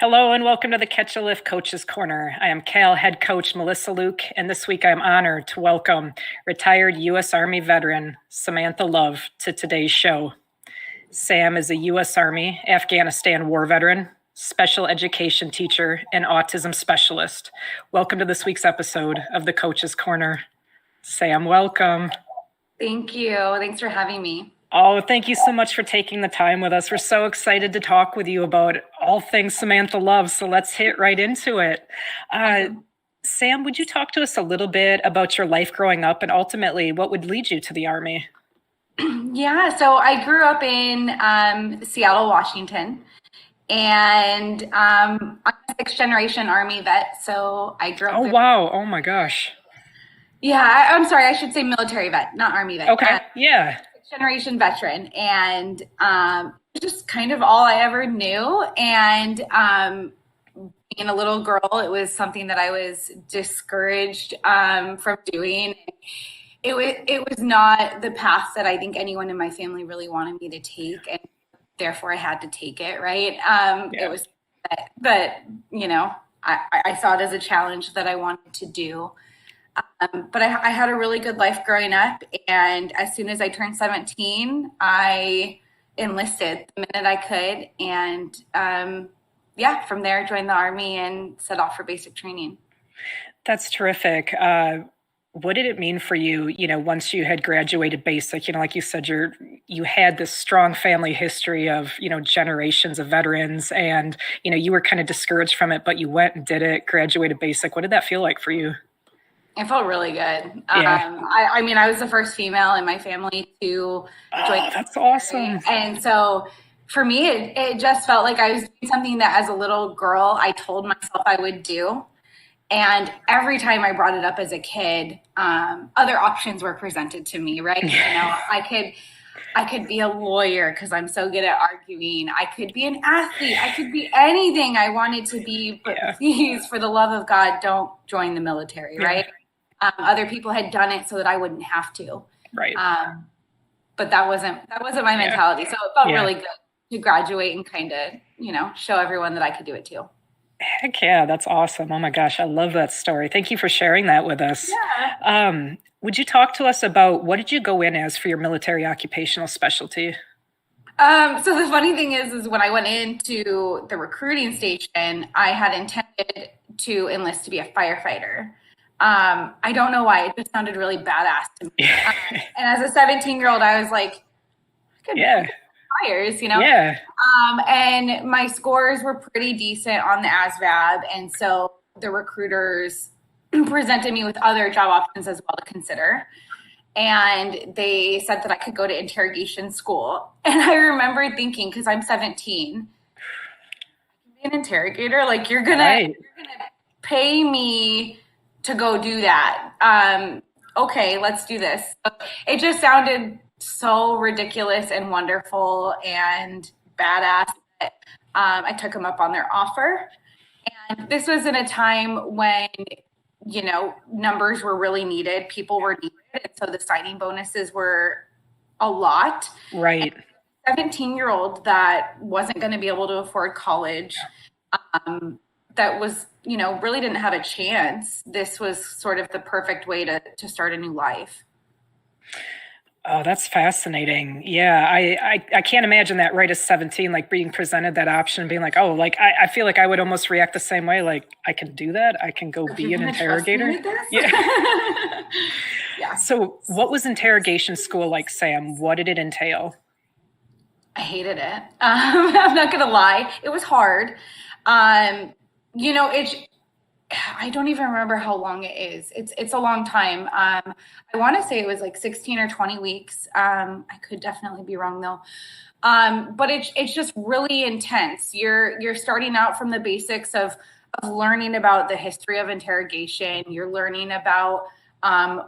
Hello and welcome to the Catch a Lift Coaches Corner. I am Cal head coach Melissa Luke, and this week I'm honored to welcome retired U.S. Army veteran Samantha Love to today's show. Sam is a U.S. Army Afghanistan war veteran, special education teacher, and autism specialist. Welcome to this week's episode of the Coaches Corner. Sam, welcome. Thank you. Thanks for having me. Oh, thank you so much for taking the time with us. We're so excited to talk with you about all things Samantha Love. So let's hit right into it. Sam, would you talk to us a little bit about your life growing up and ultimately what would lead you to the Army? Yeah, so I grew up in Seattle, Washington, and I'm a sixth-generation Army vet. So I grew up. Oh, wow. Oh, my gosh. Yeah, I'm sorry. I should say military vet, not Army vet. Okay. Yeah. Generation veteran, and just kind of all I ever knew. And being a little girl, it was something that I was discouraged from doing. It was not the path that I think anyone in my family really wanted me to take, and therefore I had to take it. Right? It was, but you know, I saw it as a challenge that I wanted to do. But I had a really good life growing up, and as soon as I turned 17, I enlisted the minute I could, and from there joined the Army and set off for basic training. That's terrific. What did it mean for you, once you had graduated basic, like you said, you had this strong family history of, generations of veterans, and, you were kind of discouraged from it, but you went and did it, graduated basic. What did that feel like for you? It felt really good. Yeah. I was the first female in my family to join. That's awesome. And so for me, it just felt like I was doing something that as a little girl, I told myself I would do. And every time I brought it up as a kid, other options were presented to me, right? I could be a lawyer because I'm so good at arguing. I could be an athlete. I could be anything I wanted to be, but please, for the love of God, don't join the military, right? Other people had done it so that I wouldn't have to. Right. But that wasn't my mentality. So it felt really good to graduate and kind of, show everyone that I could do it too. Heck yeah, that's awesome. Oh my gosh, I love that story. Thank you for sharing that with us. Yeah. Would you talk to us about what did you go in as for your military occupational specialty? So the funny thing is when I went into the recruiting station, I had intended to enlist to be a firefighter. I don't know why. It just sounded really badass to me. And as a 17-year-old, I was like, I could be fires, Yeah. And my scores were pretty decent on the ASVAB. And so the recruiters presented me with other job options as well to consider. And they said that I could go to interrogation school. And I remember thinking, because I'm 17, I can be an interrogator. Like, you're gonna pay me to go do that. Okay, let's do this. It just sounded so ridiculous and wonderful and badass that I took them up on their offer. And this was in a time when, numbers were really needed. People were needed. And so the signing bonuses were a lot. Right. 17-year-old that wasn't going to be able to afford college, that was, really didn't have a chance. This was sort of the perfect way to start a new life. Oh, that's fascinating. Yeah, I can't imagine that right as 17, like being presented that option and being like, oh, like I feel like I would almost react the same way. Like, I can do that. I can go be an interrogator. Yeah. Yeah. So what was interrogation school like, Sam? What did it entail? I hated it. I'm not going to lie. It was hard. I don't even remember how long it is. It's a long time. I want to say it was like 16 or 20 weeks. I could definitely be wrong though. But it's just really intense. You're starting out from the basics of learning about the history of interrogation. You're learning about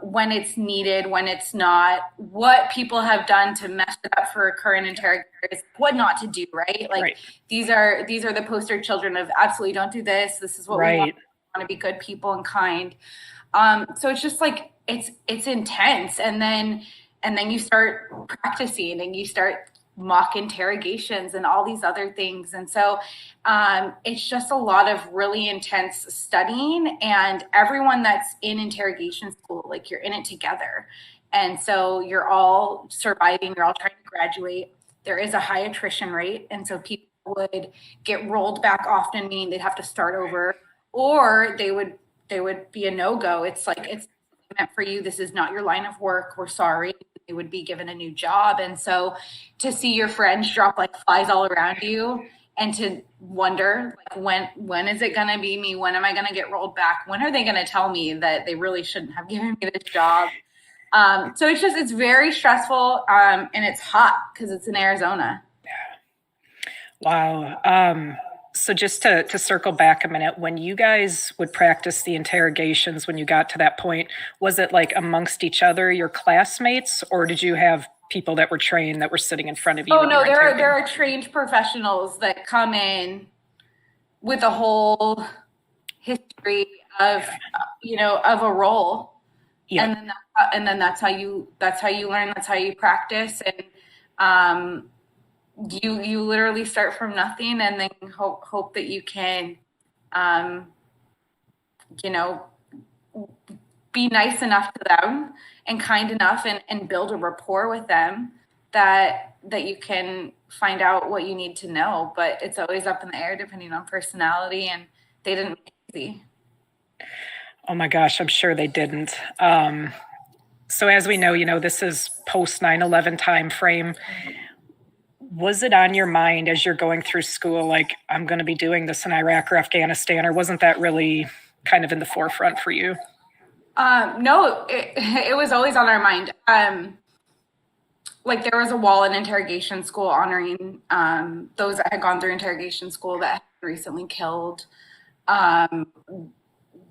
when it's needed, when it's not, what people have done to mess it up for current interrogators, what not to do, right? Like these are the poster children of absolutely don't do this. This is what we want to be good people and kind. So it's just it's intense. And then you start practicing and you start mock interrogations and all these other things. And so it's just a lot of really intense studying, and everyone that's in interrogation school, like you're in it together. And so you're all surviving, you're all trying to graduate. There is a high attrition rate. And so people would get rolled back often, meaning they'd have to start over, or they would be a no-go. It's like, it's meant for you. This is not your line of work. We're sorry. They would be given a new job. And so to see your friends drop like flies all around you, and to wonder, like, when is it going to be me? When am I going to get rolled back? When are they going to tell me that they really shouldn't have given me this job? So it's very stressful, and it's hot because it's in Arizona. Wow. So just to circle back a minute, when you guys would practice the interrogations, when you got to that point, was it like amongst each other, your classmates, or did you have people that were trained that were sitting in front of you? Oh no, there are trained professionals that come in with a whole history of of a role. Yep. And then that's how you learn, that's how you practice, and you literally start from nothing, and then hope that you can be nice enough to them and kind enough, and build a rapport with them that you can find out what you need to know. But it's always up in the air depending on personality, and they didn't make it easy. Oh my gosh, I'm sure they didn't. So as we know, this is post 9/11 time frame. Was it on your mind as you're going through school, like, I'm going to be doing this in Iraq or Afghanistan, or wasn't that really kind of in the forefront for you? No, it was always on our mind. Like, there was a wall in interrogation school honoring those that had gone through interrogation school that had been recently killed.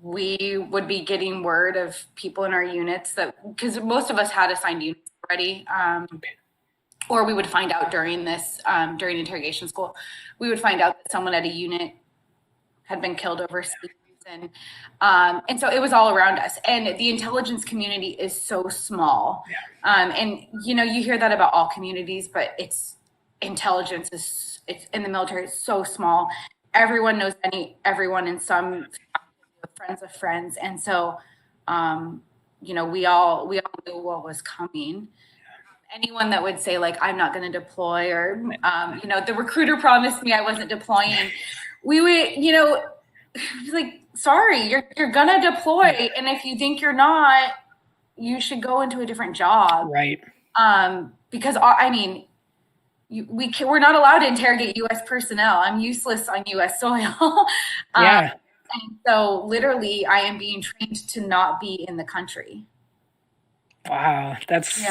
We would be getting word of people in our units because most of us had assigned units already, or we would find out during interrogation school, we would find out that someone at a unit had been killed overseas. And so it was all around us. And the intelligence community is so small. Yeah. And, you hear that about all communities, but intelligence it's in the military, it's so small. Everyone knows everyone in some friends of friends. And so, we all knew what was coming. Anyone that would say, like, I'm not going to deploy, or, the recruiter promised me I wasn't deploying, we would, like, sorry, you're going to deploy. And if you think you're not, you should go into a different job. Right. Because, we're not allowed to interrogate U.S. personnel. I'm useless on U.S. soil. Yeah. And so literally I am being trained to not be in the country. Wow. That's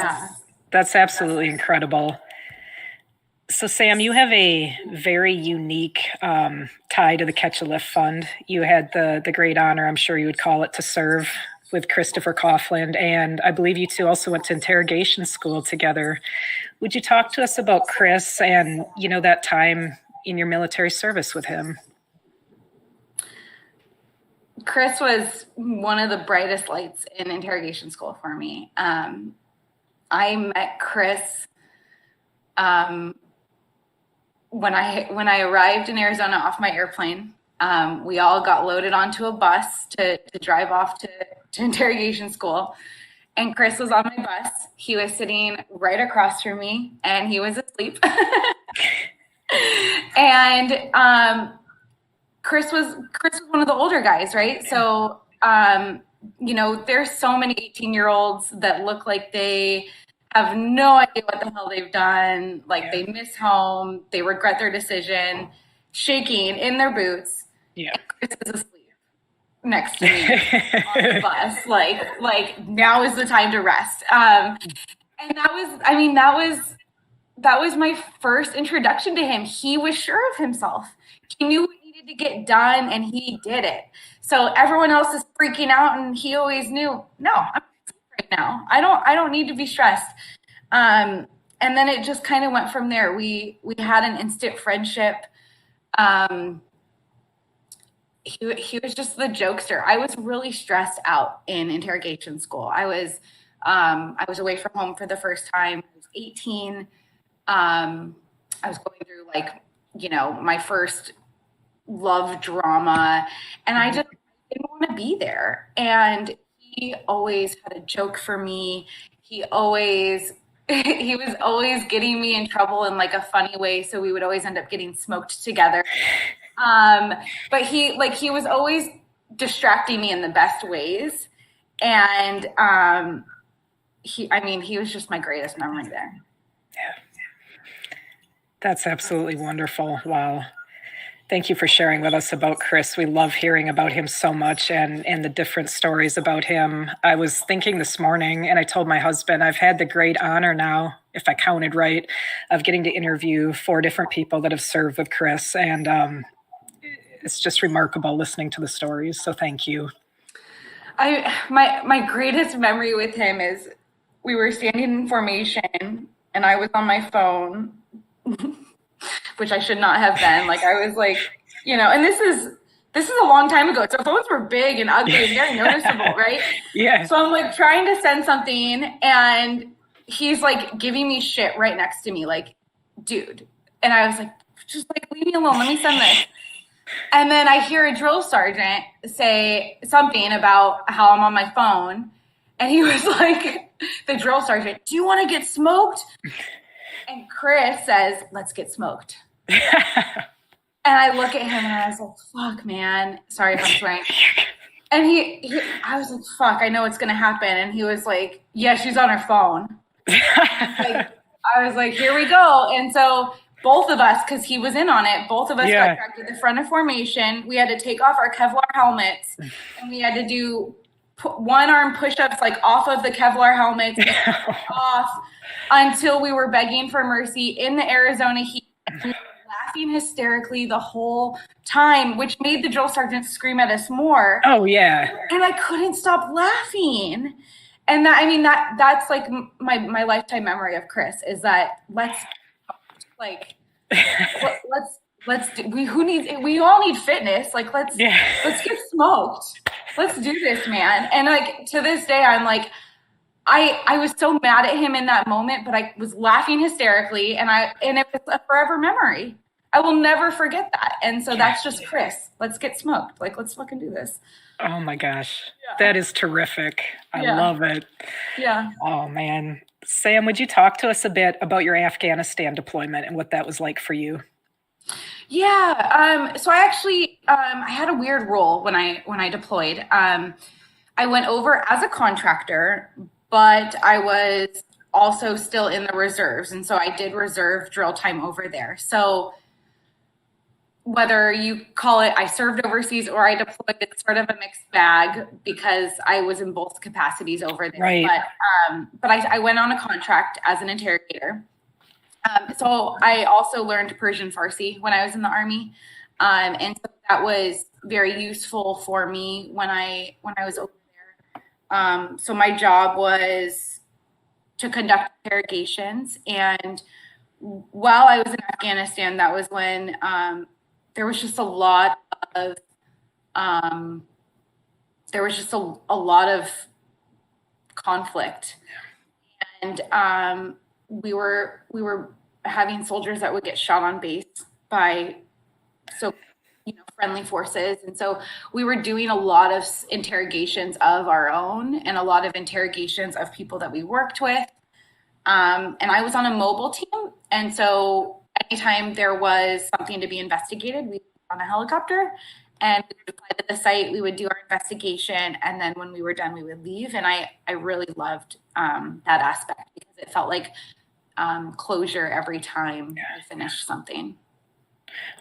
absolutely incredible. So Sam, you have a very unique tie to the Catch a Lift Fund. You had the great honor, I'm sure you would call it, to serve with Christopher Coughlin. And I believe you two also went to interrogation school together. Would you talk to us about Chris and, that time in your military service with him? Chris was one of the brightest lights in interrogation school for me. I met Chris when I arrived in Arizona off my airplane. We all got loaded onto a bus to drive off to interrogation school. And Chris was on my bus. He was sitting right across from me, and he was asleep. And Chris was one of the older guys, right? Yeah. So, there's so many 18-year-olds that look like they have no idea what the hell they've done. Like, they miss home, they regret their decision, shaking in their boots. Yeah. And Chris is asleep next to me on the bus. Like now is the time to rest. And that was my first introduction to him. He was sure of himself. He knew what needed to get done, and he did it. So everyone else is freaking out, and he always knew, no, I'm right now. I don't need to be stressed. And then it just kind of went from there. We had an instant friendship. He was just the jokester. I was really stressed out in interrogation school. I was away from home for the first time. I was 18. I was going through my first love drama, and I just didn't want to be there. And he always had a joke for me. He always he was always getting me in trouble in like a funny way, so we would always end up getting smoked together. But he was always distracting me in the best ways. And he was just my greatest memory there. That's absolutely wonderful. Wow. Thank you for sharing with us about Chris. We love hearing about him so much and the different stories about him. I was thinking this morning, and I told my husband, I've had the great honor now, if I counted right, of getting to interview 4 different people that have served with Chris. And it's just remarkable listening to the stories. So thank you. My greatest memory with him is we were standing in formation and I was on my phone, which I should not have been. Like I was like, and this is a long time ago. So phones were big and ugly and very noticeable, right? Yeah. So I'm like trying to send something and he's like giving me shit right next to me, like, dude. And I was like, just like, leave me alone. Let me send this. And then I hear a drill sergeant say something about how I'm on my phone. And he was like, the drill sergeant, do you want to get smoked? And Chris says, let's get smoked. And I look at him and I was like, fuck, man. Sorry if I'm swearing. And I was like, fuck, I know what's going to happen. And he was like, yeah, she's on her phone. I was like, here we go. And so both of us, because he was in on it, both of us got dragged to the front of formation. We had to take off our Kevlar helmets and we had to do one arm push-ups like off of the Kevlar helmets off until we were begging for mercy in the Arizona heat. We were laughing hysterically the whole time, which made the drill sergeant scream at us more. Oh, yeah. And I couldn't stop laughing. And that's like my lifetime memory of Chris is that let's we all need fitness. Like let's get smoked. Let's do this, man. And like to this day, I'm like, I was so mad at him in that moment, but I was laughing hysterically and it was a forever memory. I will never forget that. And so that's just Chris. Let's get smoked. Like, let's fucking do this. Oh my gosh. That is terrific. I love it. Yeah. Oh man. Sam, would you talk to us a bit about your Afghanistan deployment and what that was like for you? Yeah. So I actually, I had a weird role when I deployed. I went over as a contractor, but I was also still in the reserves. And so I did reserve drill time over there. So whether you call it I served overseas or I deployed, it's sort of a mixed bag because I was in both capacities over there. Right. But I went on a contract as an interrogator. So I also learned Persian Farsi when I was in the Army. And so that was very useful for me when I was over there. So my job was to conduct interrogations. And while I was in Afghanistan, that was when there was just a lot of conflict, and we were having soldiers that would get shot on base by friendly forces, and so we were doing a lot of interrogations of our own and a lot of interrogations of people that we worked with, and I was on a mobile team, and so anytime there was something to be investigated, we would be on a helicopter and we would fly to the site, we would do our investigation, and then when we were done, we would leave. And I really loved that aspect because it felt like closure every time we finished something.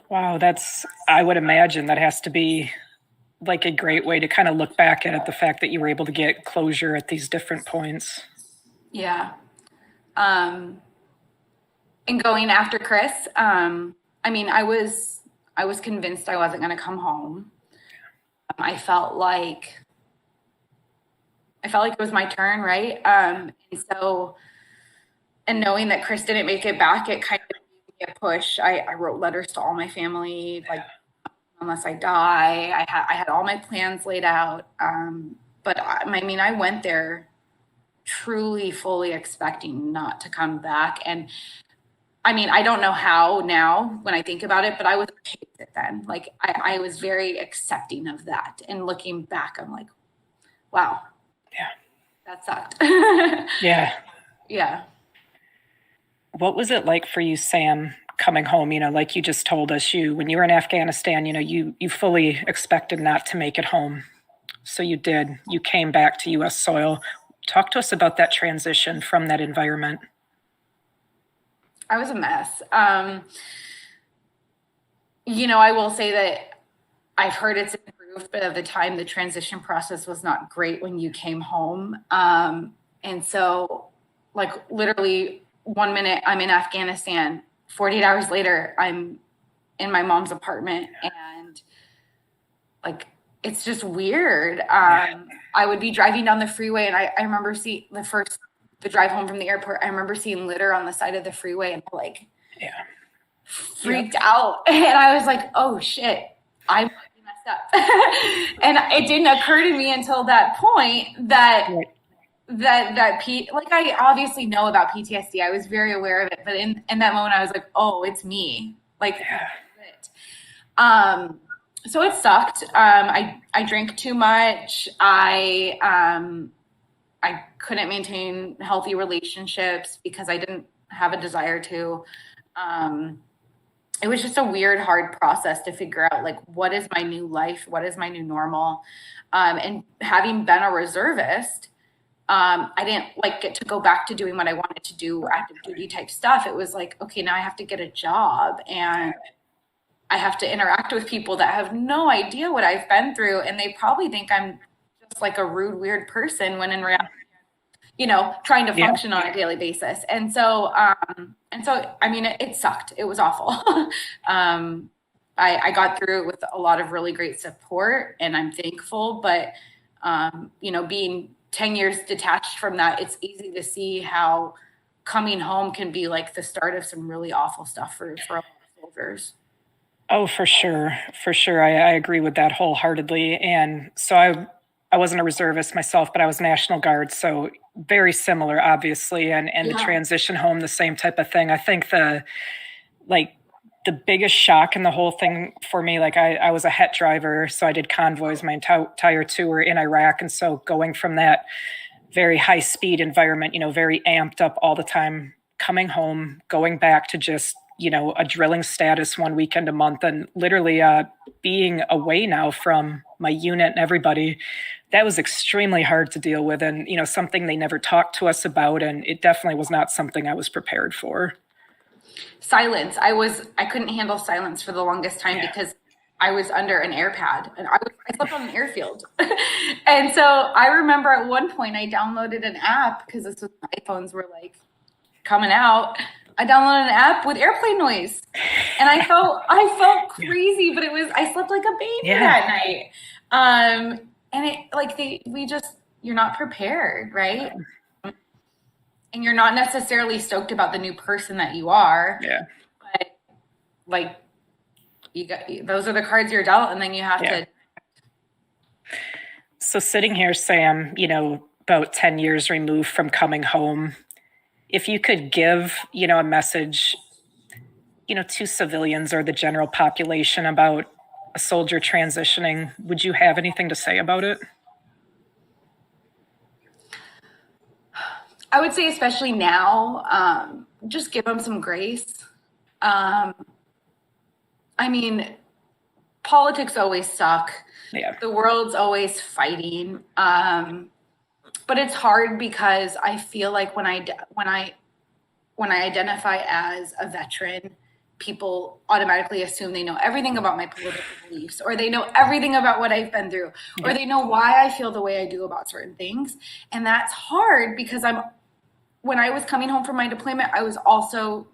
Wow, I would imagine that has to be like a great way to kind of look back at it, the fact that you were able to get closure at these different points. Yeah. And going after Chris, I was convinced I wasn't going to come home. I felt like it was my turn, right? And knowing that Chris didn't make it back, it kind of gave me a push. I wrote letters to all my family, like, unless I die. I had all my plans laid out. But I went there truly, fully expecting not to come back. And I mean, I don't know how now when I think about it, but I was okay with it then. Like I was very accepting of that. And looking back, I'm like, wow, Yeah. that sucked. Yeah. Yeah. What was it like for you, Sam, coming home? Like you just told us, when you were in Afghanistan, you fully expected not to make it home. So you did. You came back to US soil. Talk to us about that transition from that environment. I was a mess. I will say that I've heard it's improved, but at the time, the transition process was not great when you came home. And so, like, literally, 1 minute I'm in Afghanistan, 48 hours later, I'm in my mom's apartment. And, like, it's just weird. I would be driving down the freeway, and I remember seeing the drive home from the airport, I remember seeing litter on the side of the freeway, and like, Yeah. freaked out. And I was like, oh shit, I messed up. And it didn't occur to me until that point that like I obviously know about PTSD. I was very aware of it, but in that moment I was like, oh, it's me. Like, so it sucked. I drank too much. I couldn't maintain healthy relationships because I didn't have a desire to. It was just a weird, hard process to figure out, like, what is my new life? What is my new normal? And having been a reservist, I didn't get to go back to doing what I wanted to do, active duty type stuff. It was like, okay, now I have to get a job and I have to interact with people that have no idea what I've been through. And they probably think I'm just like a rude, weird person when in reality, trying to function on a daily basis. And so, I mean, it sucked. It was awful. I got through it with a lot of really great support, and I'm thankful, but, being 10 years detached from that, it's easy to see how coming home can be like the start of some really awful stuff for a lot of soldiers. Oh, for sure. For sure. I agree with that wholeheartedly. And so I wasn't a reservist myself, but I was National Guard. So very similar, obviously. And the transition home, the same type of thing. I think the biggest shock in the whole thing for me, like I was a HET driver. So I did convoys my entire tour in Iraq. And so going from that very high speed environment, very amped up all the time, coming home, going back to just a drilling status one weekend a month, and literally being away now from my unit and everybody, that was extremely hard to deal with, and something they never talked to us about, and it definitely was not something I was prepared for. Silence. I couldn't handle silence for the longest time because I was under an air pad, and I slept on an airfield. And so I remember at one point I downloaded an app because this was iPhones were like coming out. I downloaded an app with airplane noise, and I felt crazy, but I slept like a baby that night. And it you're not prepared, right? And you're not necessarily stoked about the new person that you are. Yeah. But those are the cards you're dealt, and then you have to. So sitting here, Sam, about 10 years removed from coming home, if you could give, a message, to civilians or the general population about a soldier transitioning, would you have anything to say about it? I would say, especially now, just give them some grace. I mean, politics always suck. Yeah. The world's always fighting. But it's hard because I feel like when I identify as a veteran, people automatically assume they know everything about my political beliefs, or they know everything about what I've been through, or they know why I feel the way I do about certain things. And that's hard because when I was coming home from my deployment, I was also,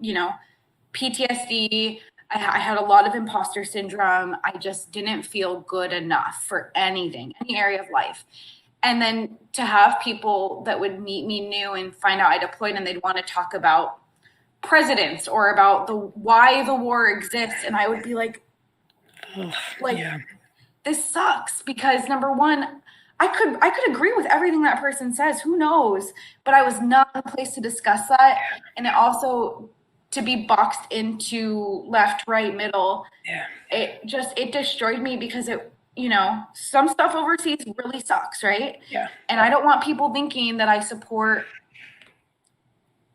PTSD. I had a lot of imposter syndrome. I just didn't feel good enough for anything, any area of life. And then to have people that would meet me new and find out I deployed, and they'd want to talk about presidents or about why the war exists. And I would be like, this sucks, because number one, I could agree with everything that person says. Who knows? But I was not in a place to discuss that. And it also to be boxed into left, right, middle. Yeah. It destroyed me because some stuff overseas really sucks, right? Yeah. And I don't want people thinking that I support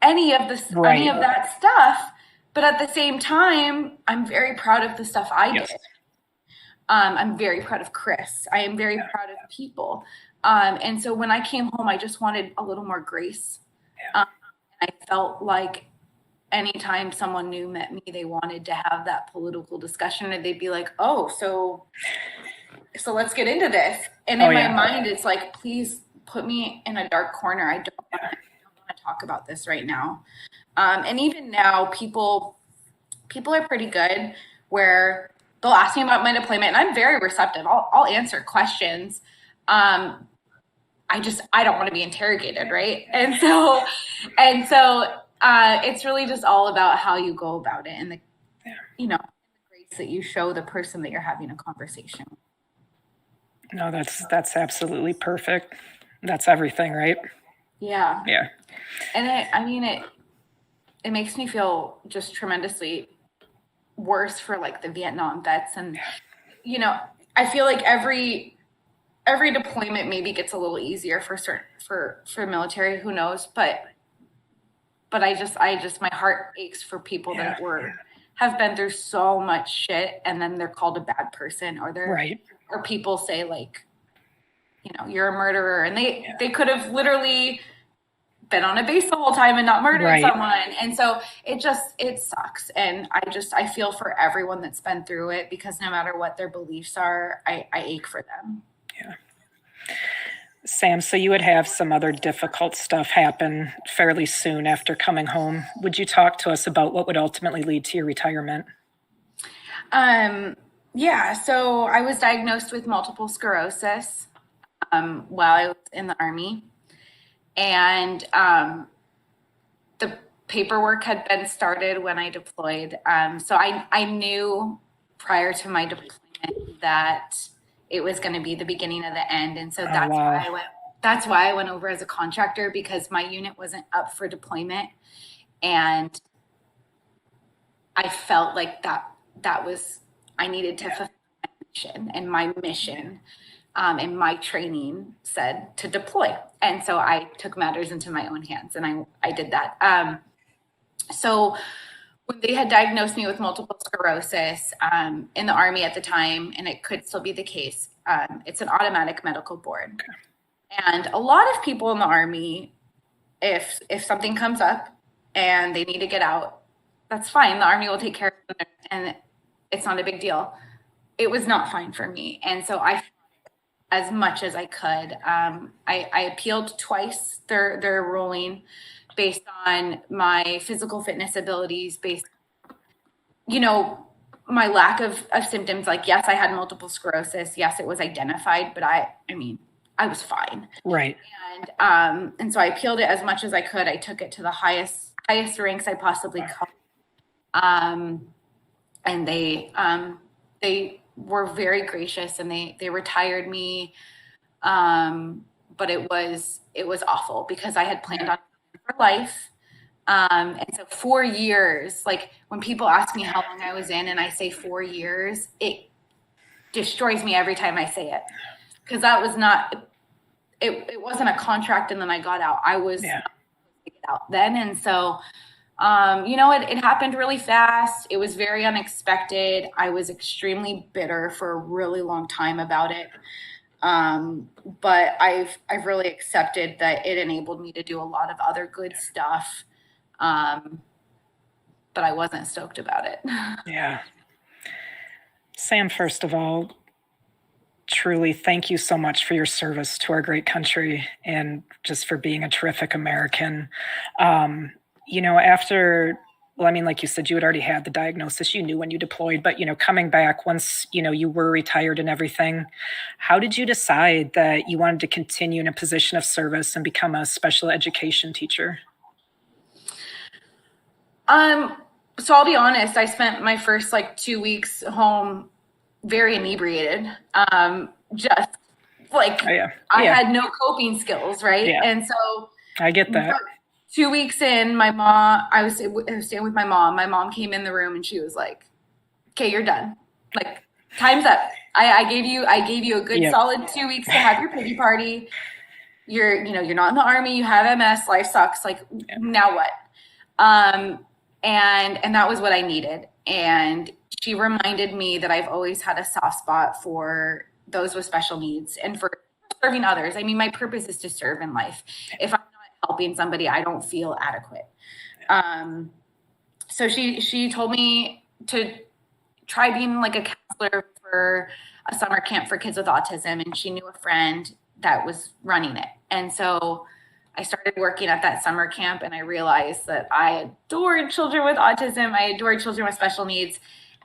any of Right. that stuff. But at the same time, I'm very proud of the stuff I Yes. did. I'm very proud of Chris. I am very proud of people. And so when I came home, I just wanted a little more grace. I felt like anytime someone new met me, they wanted to have that political discussion, and they'd be like, "Oh, so let's get into this." And in my mind, it's like, please put me in a dark corner. I don't want to talk about this right now. And even now, people are pretty good where they'll ask me about my deployment, and I'm very receptive. I'll answer questions. I don't want to be interrogated, right? And so it's really just all about how you go about it and the grace that you show the person that you're having a conversation with. No, that's absolutely perfect. That's everything, right? Yeah. Yeah. And it makes me feel just tremendously worse for like the Vietnam vets. And, I feel like every deployment maybe gets a little easier for military, who knows, but I just my heart aches for people that have been through so much shit, and then they're called a bad person, or or people say like, you're a murderer, and they could have literally been on a base the whole time and not murdered someone. And so it sucks. And I feel for everyone that's been through it, because no matter what their beliefs are, I ache for them. Yeah. Sam, so you would have some other difficult stuff happen fairly soon after coming home. Would you talk to us about what would ultimately lead to your retirement? Yeah, so I was diagnosed with multiple sclerosis while I was in the Army. And the paperwork had been started when I deployed. So I knew prior to my deployment that it was going to be the beginning of the end. And so that's why I went over as a contractor, because my unit wasn't up for deployment. And I felt like that was, I needed to fulfill my mission, and my mission and my training said to deploy. And so I took matters into my own hands, and I did that. So when they had diagnosed me with multiple sclerosis in the Army at the time, and it could still be the case, it's an automatic medical board. And a lot of people in the Army, if something comes up and they need to get out, that's fine. The Army will take care of it, and it's not a big deal. It was not fine for me. And so I, as much as I could, I appealed twice their ruling based on my physical fitness abilities, based, my lack of symptoms. Like, yes, I had multiple sclerosis. Yes, it was identified, but I was fine. Right. And so I appealed it as much as I could. I took it to the highest ranks I possibly could. And they were very gracious, and they retired me. But it was awful, because I had planned on for life. And so 4 years, like when people ask me how long I was in and I say 4 years, it destroys me every time I say it, because that was not, it wasn't a contract and then I got out. I was out then. And so, it happened really fast. It was very unexpected. I was extremely bitter for a really long time about it. But I've really accepted that it enabled me to do a lot of other good stuff. But I wasn't stoked about it. Yeah. Sam, first of all, truly thank you so much for your service to our great country, and just for being a terrific American. After, like you said, you had already had the diagnosis, you knew when you deployed, but, coming back once, you were retired and everything, how did you decide that you wanted to continue in a position of service and become a special education teacher? So I'll be honest, I spent my first 2 weeks home very inebriated. Just like I had no coping skills, right? Yeah. And so I get that. 2 weeks in, I was staying with my mom. My mom came in the room and she was like, "Okay, you're done. Like, time's up. I gave you a good solid 2 weeks to have your pity party. You're not in the Army. You have MS. Life sucks. Like, now what?" And that was what I needed. And she reminded me that I've always had a soft spot for those with special needs and for serving others. I mean, my purpose is to serve in life. If I'm not helping somebody, I don't feel adequate. So she told me to try being like a counselor for a summer camp for kids with autism. And she knew a friend that was running it. And so I started working at that summer camp, and I realized that I adored children with autism. I adored children with special needs.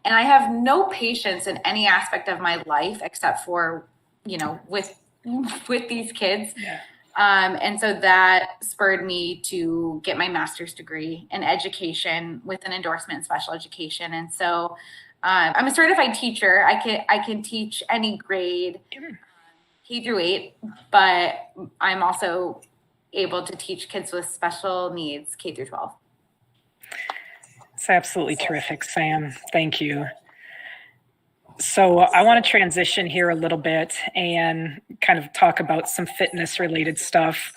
And I have no patience in any aspect of my life except for, with these kids. Yeah. And so that spurred me to get my master's degree in education with an endorsement in special education. And so I'm a certified teacher. I can teach any grade, K through 8, but I'm also able to teach kids with special needs, K through 12. It's absolutely terrific, Sam. Thank you. So I want to transition here a little bit and kind of talk about some fitness related stuff.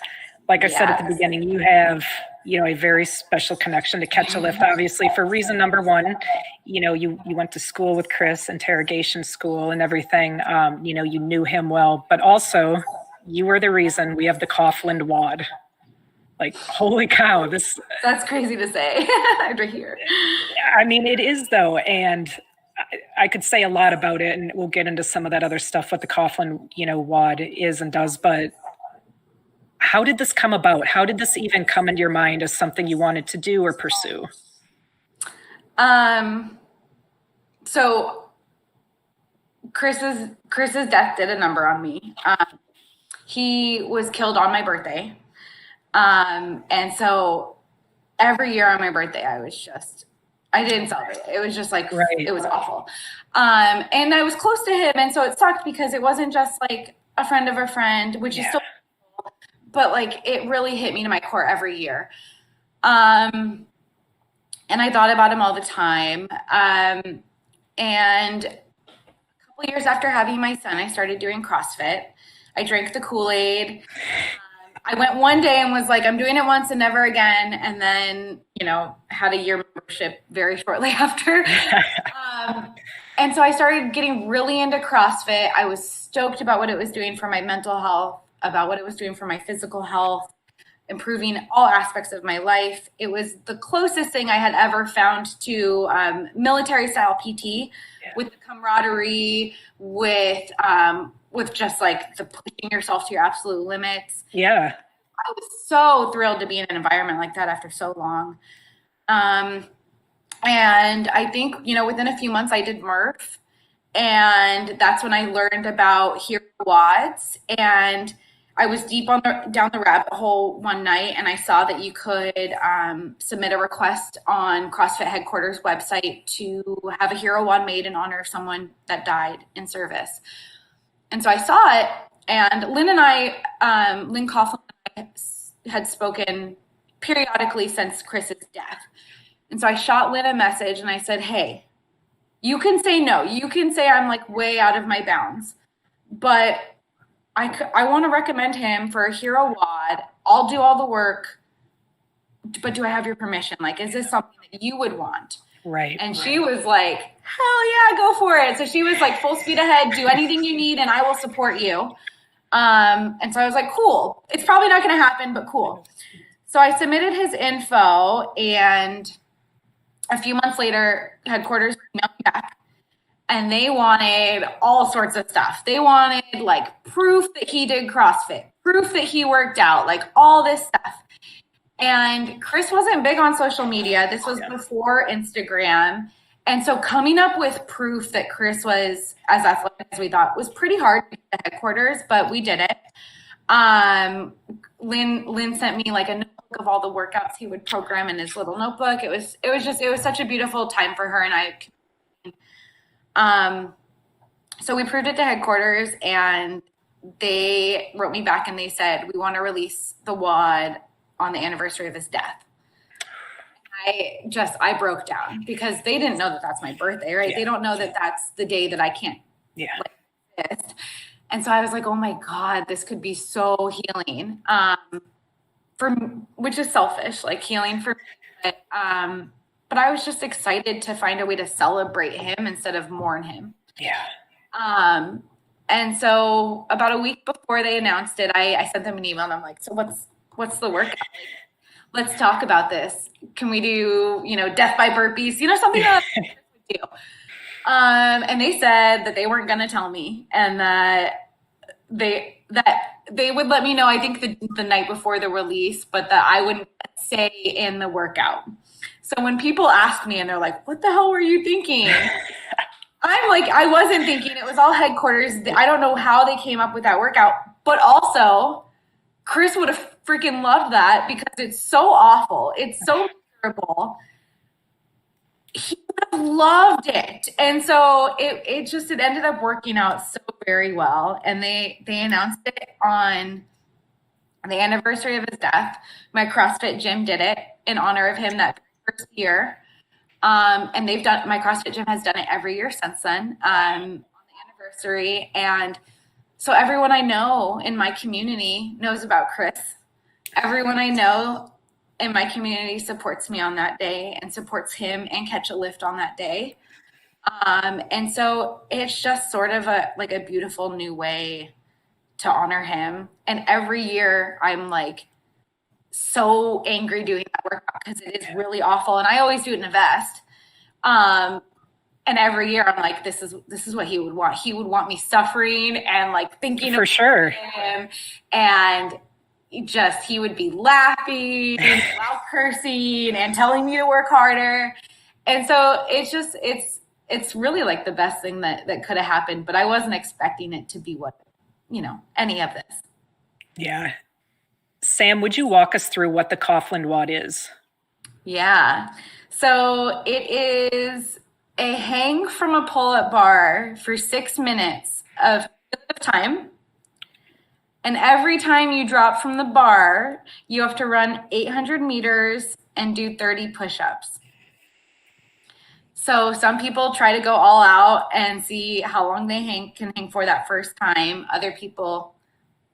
Like I said at the beginning, you have, a very special connection to Catch a Lift, obviously, for reason number one. You went to school with Chris, interrogation school and everything. You knew him well, but also you were the reason we have the Coughlin WAD. Like, holy cow, that's crazy to say. To hear. I mean, it is though. And I could say a lot about it, and we'll get into some of that other stuff, what the Coughlin, WAD is and does, but how did this come about? How did this even come into your mind as something you wanted to do or pursue? So Chris's death did a number on me. He was killed on my birthday. And so every year on my birthday, I didn't celebrate it. It was just like, It was awful. And I was close to him. And so it sucked because it wasn't just like a friend of a friend, which is still, but like, it really hit me to my core every year. And I thought about him all the time. And a couple years after having my son, I started doing CrossFit. I drank the Kool-Aid. I went one day and was like, I'm doing it once and never again. And then, had a year membership very shortly after. And so I started getting really into CrossFit. I was stoked about what it was doing for my mental health, about what it was doing for my physical health, improving all aspects of my life. It was the closest thing I had ever found to military style PT, with the camaraderie, with just like the pushing yourself to your absolute limits. Yeah. I was so thrilled to be in an environment like that after so long. And I think, within a few months I did Murph, and that's when I learned about Hero WADs. And I was deep down the rabbit hole one night, and I saw that you could submit a request on CrossFit headquarters website to have a Hero WAD made in honor of someone that died in service. And so I saw it, and Lynn Coughlin and I had spoken periodically since Chris's death. And so I shot Lynn a message and I said, hey, you can say no. You can say I'm like way out of my bounds, but I want to recommend him for a Hero WAD. I'll do all the work, but do I have your permission? Like, is this something that you would want? Right. And she was like, hell yeah, go for it. So she was like, full speed ahead, do anything you need and I will support you. And so I was like, cool. It's probably not going to happen, but cool. So I submitted his info, and a few months later, headquarters emailed me back, and they wanted all sorts of stuff. They wanted like proof that he did CrossFit, proof that he worked out, like all this stuff. And Chris wasn't big on social media. This was before Instagram. And so coming up with proof that Chris was as athletic as we thought was pretty hard at the headquarters, but we did it. Lynn sent me like a notebook of all the workouts he would program in his little notebook. It was such a beautiful time for her and I. So we proved it to headquarters, and they wrote me back and they said, we want to release the WAD on the anniversary of his death. I broke down because they didn't know that that's my birthday, right? Yeah. They don't know that that's the day that I can't exist. And so I was like, oh my God, this could be so healing, which is selfish, like healing for me. But I was just excited to find a way to celebrate him instead of mourn him. Yeah. And so about a week before they announced it, I sent them an email and I'm like, so what's the workout? Like, let's talk about this. Can we do, death by burpees, something that I would do. And they said that they weren't going to tell me and that they would let me know, I think the night before the release, but that I wouldn't say in the workout. So when people ask me and they're like, what the hell were you thinking? I'm like, I wasn't thinking. It was all headquarters. I don't know how they came up with that workout, but also Chris would have freaking loved that because it's so awful. It's so miserable. He would have loved it. And so it ended up working out so very well. And they announced it on the anniversary of his death. My CrossFit gym did it in honor of him that first year. And my CrossFit gym has done it every year since then, on the anniversary. And so everyone I know in my community knows about Chris. Everyone I know in my community supports me on that day and supports him and Catch a Lift on that day. And so it's just sort of a beautiful new way to honor him. And every year I'm like so angry doing that workout because it is really awful. And I always do it in a vest. And every year I'm like, this is what he would want. He would want me suffering and like thinking for sure him. And he would be laughing and loud cursing and telling me to work harder. And so it's really like the best thing that could have happened, but I wasn't expecting it to be any of this. Yeah. Sam, would you walk us through what the Coughlin WOD is? Yeah. So it is a hang from a pull-up bar for 6 minutes of time. And every time you drop from the bar, you have to run 800 meters and do 30 push-ups. So some people try to go all out and see how long they can hang for that first time. Other people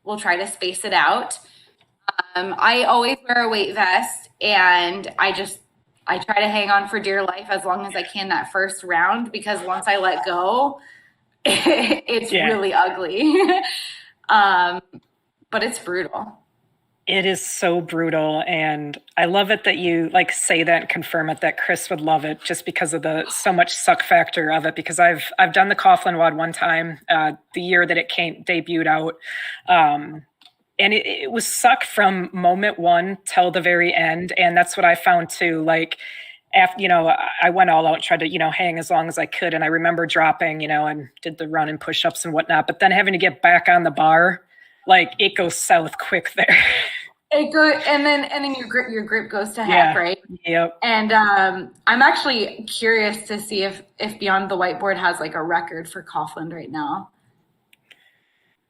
will try to space it out. I always wear a weight vest and I try to hang on for dear life as long as I can that first round, because once I let go, it's really ugly. But it's brutal. It is so brutal. And I love it that you say that and confirm it, that Chris would love it just because of the so much suck factor of it. Because I've done the Coughlin WOD one time, the year that it debuted out. And it was suck from moment one till the very end. And that's what I found too. After, I went all out and tried to, hang as long as I could. And I remember dropping, and did the run and push-ups and whatnot. But then having to get back on the bar, it goes south quick there. It goes, and then your grip goes to heck, right? Yep. And I'm actually curious to see if Beyond the Whiteboard has a record for Coughlin right now.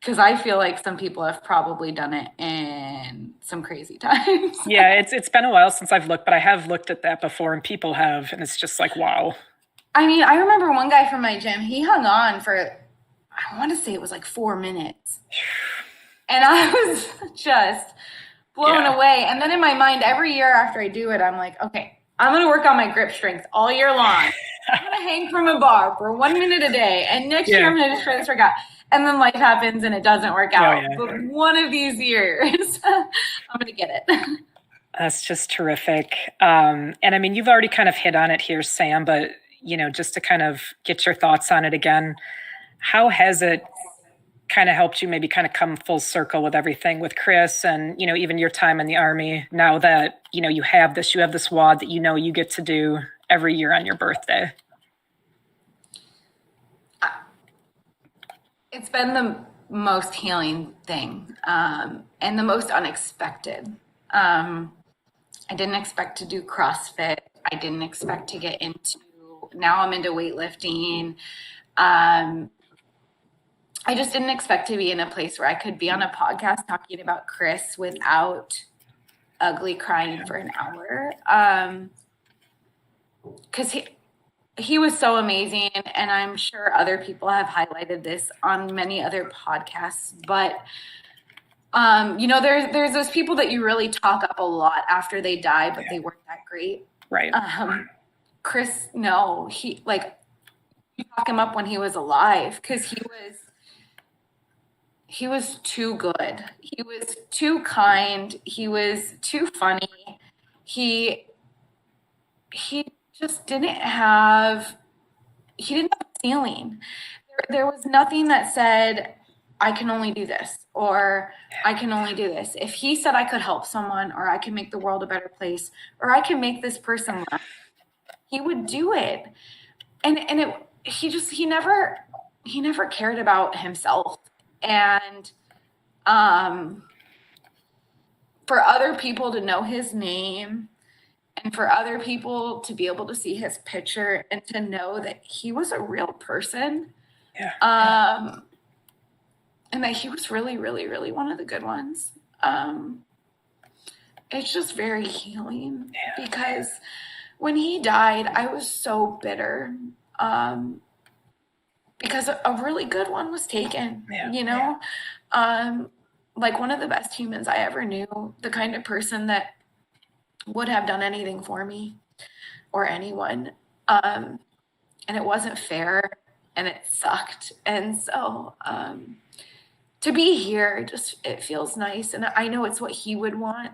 Because I feel like some people have probably done it in some crazy times. Yeah, it's been a while since I've looked, but I have looked at that before, and people have, and it's just wow. I mean, I remember one guy from my gym, he hung on for, I want to say it was 4 minutes. And I was just blown away. And then in my mind, every year after I do it, I'm like, okay, I'm going to work on my grip strength all year long. I'm going to hang from a bar for 1 minute a day. And next year I'm going to just try this workout. And then life happens and it doesn't work out. But one of these years, I'm going to get it. That's just terrific. And I mean, you've already kind of hit on it here, Sam, but, just to kind of get your thoughts on it again, how has it kind of helped you maybe kind of come full circle with everything with Chris and, even your time in the Army now that, you have this WOD that you get to do every year on your birthday? It's been the most healing thing and the most unexpected. I didn't expect to do CrossFit. I didn't expect to get now I'm into weightlifting. I just didn't expect to be in a place where I could be on a podcast talking about Chris without ugly crying for an hour. Because he was so amazing, and I'm sure other people have highlighted this on many other podcasts, but there's those people that you really talk up a lot after they die, but they weren't that great. Right. Chris, no, you talk him up when he was alive, because he was too good. He was too kind. He was too funny. He just didn't have a ceiling. There was nothing that said, I can only do this, or I can only do this. If he said I could help someone, or I can make the world a better place, or I can make this person laugh, he would do it. And he never cared about himself. And for other people to know his name, and for other people to be able to see his picture and to know that he was a real person, and that he was really, really, really one of the good ones. It's just very healing, because when he died, I was so bitter, because a really good one was taken, like one of the best humans I ever knew, the kind of person that would have done anything for me or anyone. And it wasn't fair, and it sucked. And so to be here, it feels nice. And I know it's what he would want.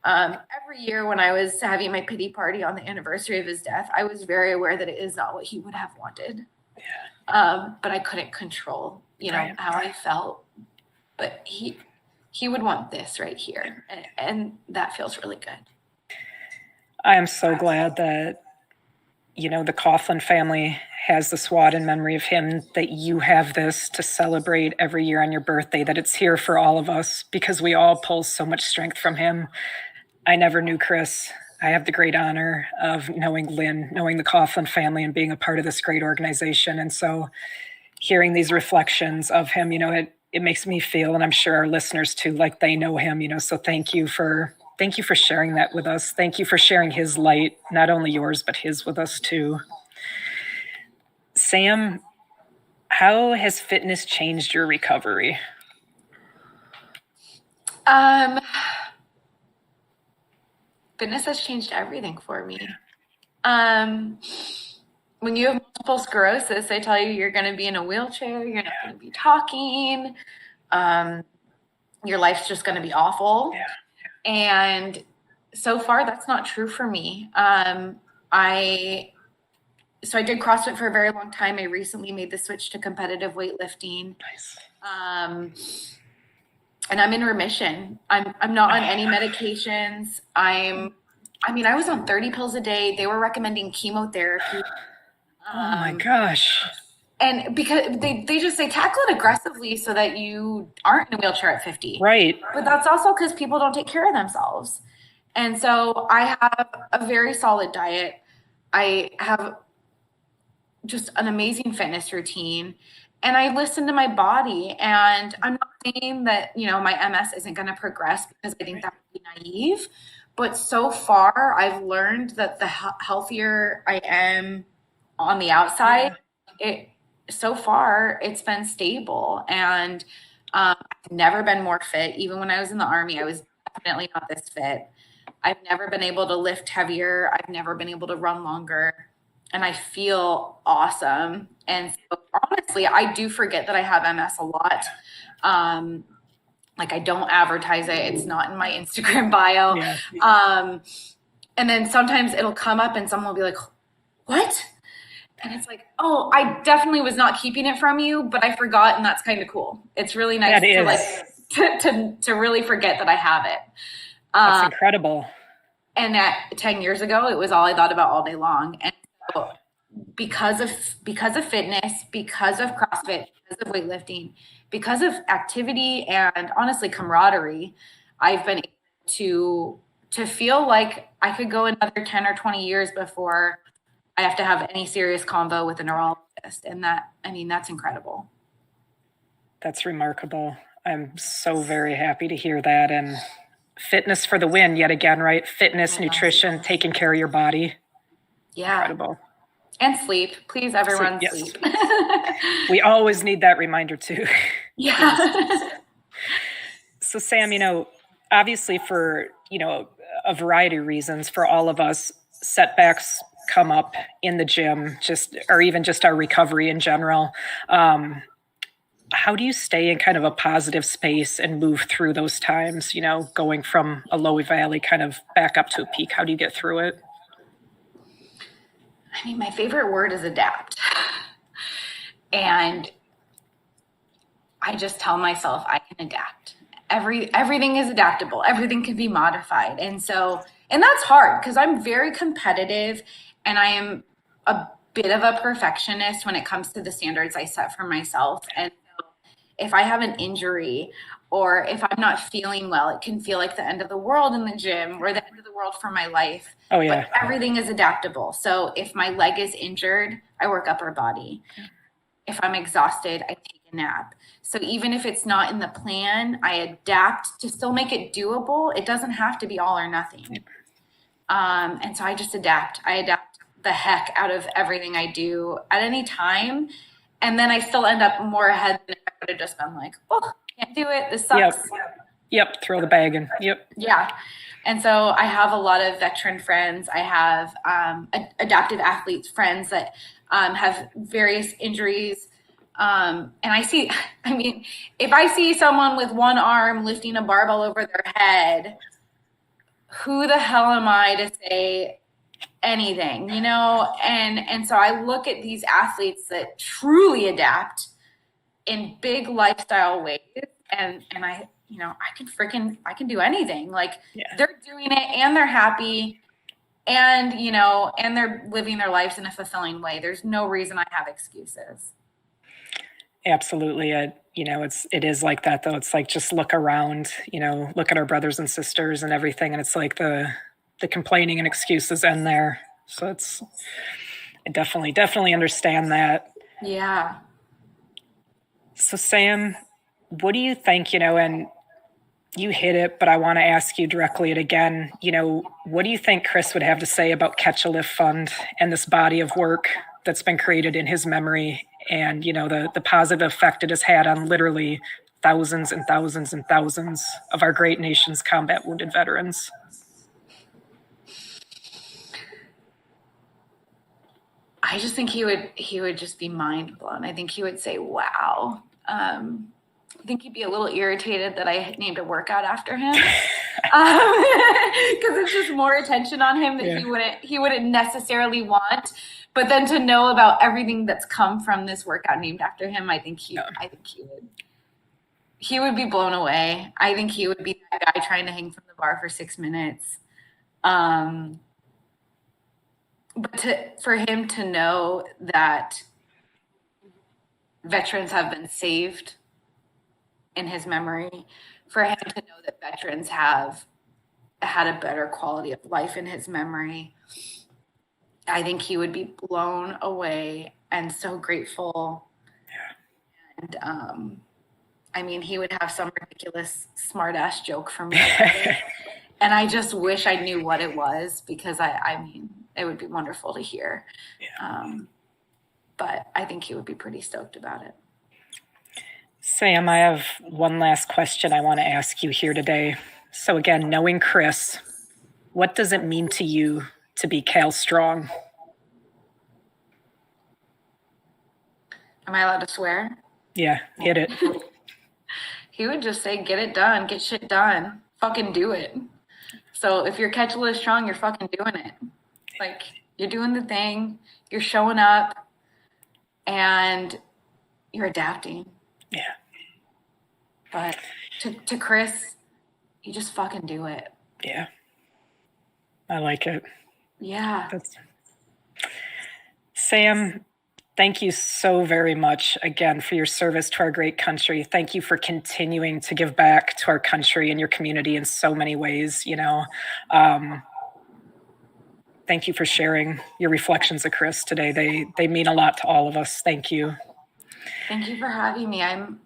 Every year when I was having my pity party on the anniversary of his death, I was very aware that it is not what he would have wanted. But I couldn't control, how I felt. But he would want this right here. And that feels really good. I am so glad that, the Coughlin family has the SWAT in memory of him, that you have this to celebrate every year on your birthday, that it's here for all of us, because we all pull so much strength from him. I never knew Chris. I have the great honor of knowing Lynn, knowing the Coughlin family, and being a part of this great organization. And so hearing these reflections of him, it makes me feel, and I'm sure our listeners too, like they know him, so thank you for sharing that with us. Thank you for sharing his light, not only yours, but his with us too. Sam, how has fitness changed your recovery? Fitness has changed everything for me. When you have multiple sclerosis, they tell you you're going to be in a wheelchair, you're not going to be talking, your life's just going to be awful. And so far, that's not true for me. I did CrossFit for a very long time. I recently made the switch to competitive weightlifting. Nice. And I'm in remission. I'm not on any medications. I was on 30 pills a day. They were recommending chemotherapy. Oh my gosh. And because they just say tackle it aggressively so that you aren't in a wheelchair at 50. Right. But that's also because people don't take care of themselves. And so I have a very solid diet. I have just an amazing fitness routine. And I listen to my body. And I'm not saying that, my MS isn't going to progress, because I think that would be naive. But so far, I've learned that the healthier I am on the outside, so far it's been stable. And I've never been more fit. Even when I was in the Army, I was definitely not this fit. I've never been able to lift heavier. I've never been able to run longer. And I feel awesome. And so honestly, I do forget that I have MS a lot. I don't advertise it. It's not in my Instagram bio. And then sometimes it'll come up and someone will be like, what? And it's like, oh, I definitely was not keeping it from you, but I forgot. And that's kind of cool. It's really nice to really forget that I have it. That's incredible. And 10 years ago, it was all I thought about all day long. And so because of fitness, because of CrossFit, because of weightlifting, because of activity and honestly camaraderie, I've been able to feel like I could go another 10 or 20 years before I have to have any serious convo with a neurologist. And that's incredible. That's remarkable. I'm so very happy to hear that. And fitness for the win yet again, right? Fitness, nutrition, taking care of your body. Yeah. Incredible. And sleep. Please, everyone, sleep. We always need that reminder too. Yeah. So Sam, obviously for, a variety of reasons for all of us, setbacks come up in the gym, or even just our recovery in general. How do you stay in kind of a positive space and move through those times, going from a low valley kind of back up to a peak? How do you get through it? I mean, my favorite word is adapt. And I just tell myself I can adapt. Everything is adaptable. Everything can be modified. And that's hard because I'm very competitive and I am a bit of a perfectionist when it comes to the standards I set for myself. And so if I have an injury or if I'm not feeling well, it can feel like the end of the world in the gym or the end of the world for my life. Oh, yeah. But everything is adaptable. So if my leg is injured, I work upper body. If I'm exhausted, I take a nap. So even if it's not in the plan, I adapt to still make it doable. It doesn't have to be all or nothing. And so I just adapt. I adapt the heck out of everything I do at any time. And then I still end up more ahead than if I would have just been like, oh, can't do it. This sucks. Yep. Throw the bag in. Yep. Yeah. And so I have a lot of veteran friends. I have adaptive athletes friends that have various injuries. And if I see someone with one arm lifting a barbell over their head, who the hell am I to say anything, And so I look at these athletes that truly adapt in big lifestyle ways, and I can do anything. Like they're doing it and they're happy and, and they're living their lives in a fulfilling way. There's no reason I have excuses. Absolutely. It is like that though. It's like, just look around, look at our brothers and sisters and everything. And it's like the complaining and excuses end there. So I definitely understand that. Yeah. So Sam, what do you think, and you hit it, but I want to ask you directly it again, what do you think Chris would have to say about Catch a Lift Fund and this body of work that's been created in his memory and, the positive effect it has had on literally thousands and thousands and thousands of our great nation's combat wounded veterans? I just think he would just be mind blown. I think he would say, wow. I think he'd be a little irritated that I named a workout after him because it's just more attention on him that he wouldn't necessarily want. But then to know about everything that's come from this workout named after him, I think he would be blown away. I think he would be that guy trying to hang from the bar for 6 minutes. But for him to know that veterans have been saved in his memory, for him to know that veterans have had a better quality of life in his memory, I think he would be blown away and so grateful. And he would have some ridiculous smart ass joke for me. And I just wish I knew what it was because it would be wonderful to hear. But I think he would be pretty stoked about it. Sam, I have one last question I want to ask you here today. So again, knowing Chris, what does it mean to you to be Cal Strong? Am I allowed to swear? Yeah, hit it. He would just say, get it done, get shit done, fucking do it. So if you're Catch a Lift Strong, you're fucking doing it. Like, you're doing the thing, you're showing up, and you're adapting. Yeah. But to Chris, you just fucking do it. Yeah. I like it. Yeah. Sam, thank you so very much again for your service to our great country. Thank you for continuing to give back to our country and your community in so many ways, Thank you for sharing your reflections of Chris today. They mean a lot to all of us. Thank you. Thank you for having me. I'm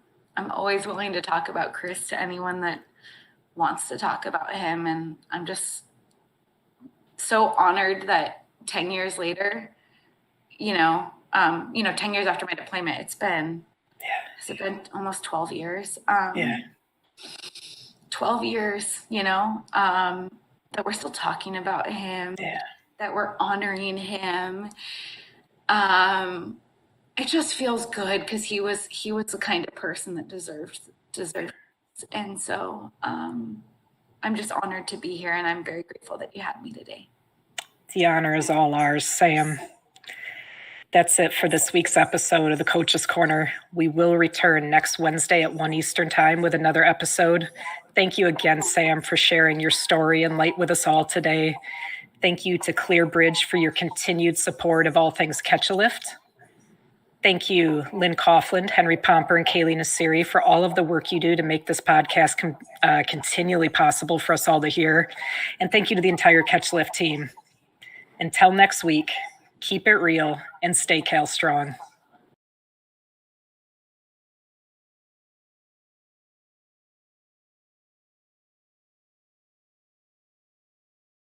always willing to talk about Chris to anyone that wants to talk about him. And I'm just so honored that 10 years later, 10 years after my deployment, has it been almost 12 years? 12 years, that we're still talking about him, that we're honoring him. It just feels good because he was the kind of person that deserves. And so I'm just honored to be here, and I'm very grateful that you had me today. The honor is all ours, Sam. That's it for this week's episode of the Coach's Corner. We will return next Wednesday at 1 Eastern Time with another episode. Thank you again, Sam, for sharing your story and light with us all today. Thank you to ClearBridge for your continued support of all things Catch a Lift. Thank you, Lynn Coughlin, Henry Pomper, and Kaylee Nassiri for all of the work you do to make this podcast continually possible for us all to hear. And thank you to the entire Catch Lift team. Until next week, keep it real and stay Cal strong.